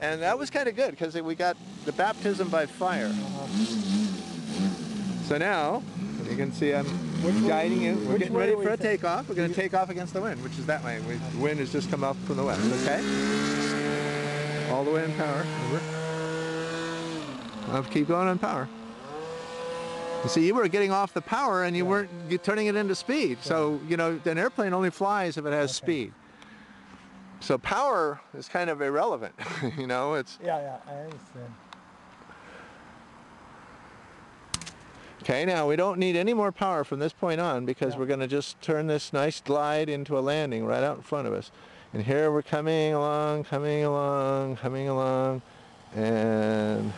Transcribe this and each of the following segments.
And that was kind of good because we got the baptism by fire. So now, you can see I'm guiding you. We're getting ready for a takeoff. We're going to take off against the wind, which is that way. The wind has just come up from the west, okay? All the way in power. Over. I'll keep going on power. You see, you were getting off the power and you weren't turning it into speed. So, you know, an airplane only flies if it has speed. So power is kind of irrelevant, you know, it's... Yeah, I understand. Okay, now we don't need any more power from this point on because we're going to just turn this nice glide into a landing right out in front of us. And here we're coming along, and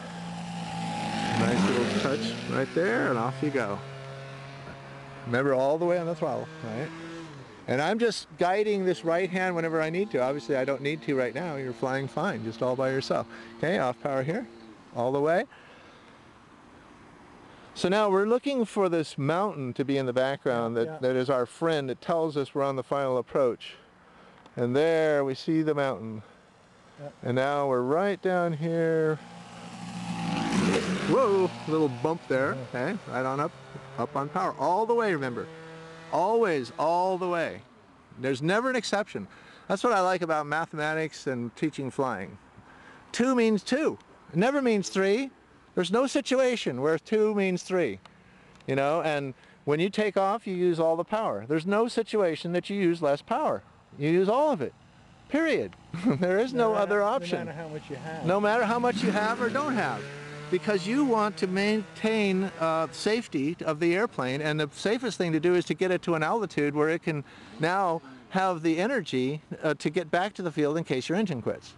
nice little touch right there, and off you go. Remember, all the way on the throttle, right? And I'm just guiding this right hand whenever I need to. Obviously, I don't need to right now. You're flying fine, just all by yourself. Okay, off power here, all the way. So now we're looking for this mountain to be in the background that is our friend. It tells us we're on the final approach. And there we see the mountain. And now we're right down here. Whoa, little bump there. Okay, right on up on power. All the way, remember. Always all the way. There's never an exception. That's what I like about mathematics and teaching flying. 2 means 2. It never means 3. There's no situation where 2 means 3, you know, and when you take off, you use all the power. There's no situation that you use less power. You use all of it, period. There is no other option. No matter how much you have. No matter how much you have or don't have, because you want to maintain safety of the airplane, and the safest thing to do is to get it to an altitude where it can now have the energy to get back to the field in case your engine quits.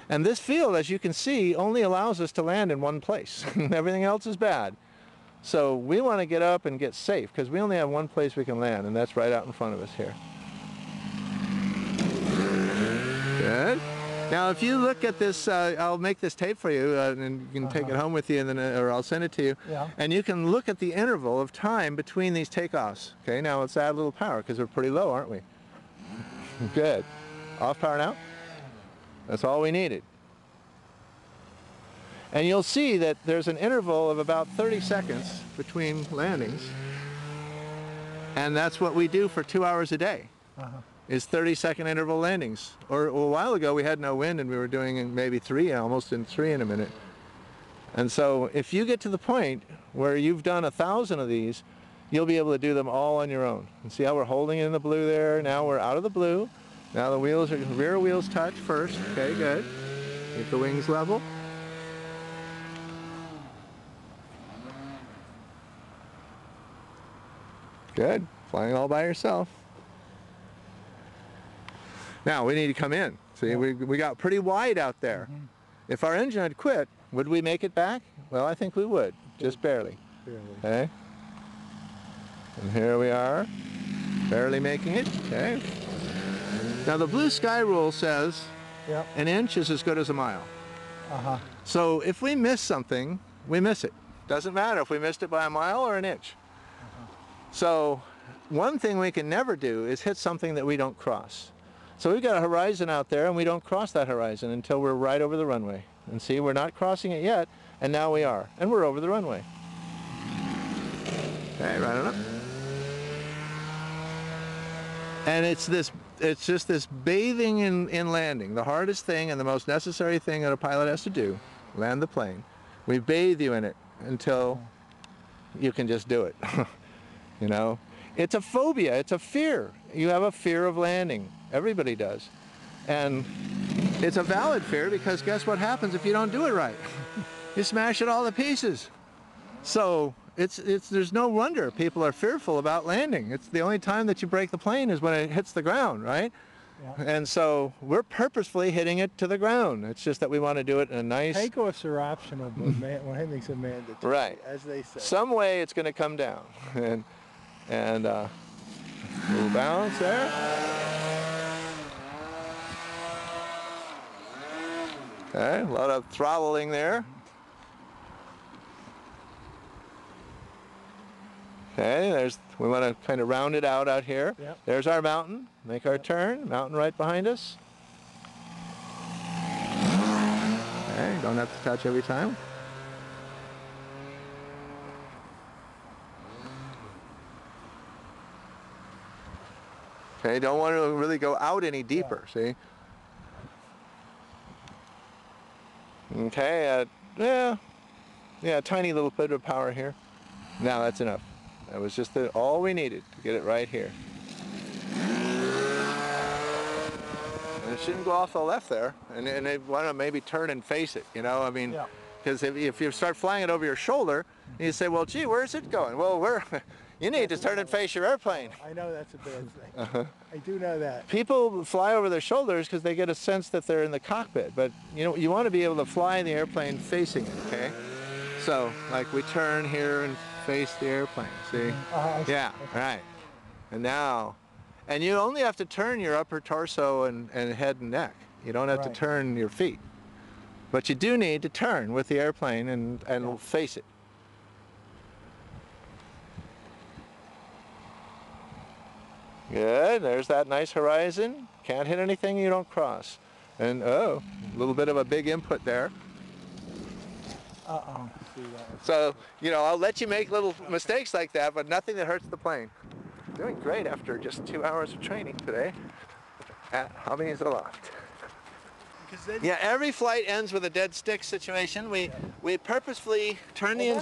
And this field, as you can see, only allows us to land in one place. Everything else is bad. So we want to get up and get safe because we only have one place we can land, and that's right out in front of us here. Good. Now if you look at this, I'll make this tape for you and you can take it home with you, and then, or I'll send it to you. And you can look at the interval of time between these takeoffs. Okay, now let's add a little power because we're pretty low, aren't we? Good. Off power now. That's all we needed. And you'll see that there's an interval of about 30 seconds between landings. And that's what we do for 2 hours a day, is 30-second interval landings. Or a while ago we had no wind and we were doing maybe 3, almost in 3 in a minute. And so if you get to the point where you've done 1,000 of these, you'll be able to do them all on your own. And see how we're holding it in the blue there? Now we're out of the blue. Now the wheels are, rear wheels touch first. Okay, good. Get the wings level. Good. Flying all by yourself. Now we need to come in. See, we got pretty wide out there. If our engine had quit, would we make it back? Well, I think we would, just barely. Okay. And here we are, barely making it. Okay. Now the blue sky rule says an inch is as good as a mile. So if we miss something, we miss it. Doesn't matter if we missed it by a mile or an inch. So one thing we can never do is hit something that we don't cross. So we've got a horizon out there and we don't cross that horizon until we're right over the runway. And see, we're not crossing it yet, and now we are. And we're over the runway. Okay, right on up. And it's just this bathing in landing, the hardest thing and the most necessary thing that a pilot has to do, land the plane. We bathe you in it until you can just do it. You know, it's a phobia, it's a fear. You have a fear of landing. Everybody does. And it's a valid fear because guess what happens if you don't do it right? You smash it all to pieces. So there's no wonder people are fearful about landing. It's the only time that you break the plane is when it hits the ground, right? And so we're purposefully hitting it to the ground. It's just that we want to do it in a nice... Takeoffs are optional, but landings are mandatory, right, as they say. Some way it's going to come down. And a little bounce there. Okay, a lot of throttling there. Okay, we want to kind of round it out here. There's our mountain. Make our turn. Mountain right behind us. don't have to touch every time. Okay, don't want to really go out any deeper, see? Okay, yeah, tiny little bit of power here. Now that's enough. That was just all we needed to get it right here. And it shouldn't go off the left there. And they want to maybe turn and face it, you know? I mean, because if you start flying it over your shoulder, you say, well, gee, where's it going? Well, you need to turn and face your airplane. I know that's a bad thing. I do know that. People fly over their shoulders because they get a sense that they're in the cockpit, but you know, you want to be able to fly the airplane facing it, okay? So, like we turn here and face the airplane, see? Yeah, right. And now, and you only have to turn your upper torso and head and neck. You don't have to turn your feet. But you do need to turn with the airplane and face it. Good, there's that nice horizon. Can't hit anything you don't cross. And oh, a little bit of a big input there. So, you know, I'll let you make little mistakes like that, but nothing that hurts the plane. Doing great after just 2 hours of training today at Hobbies Aloft. Yeah, every flight ends with a dead stick situation. We purposefully turn the engine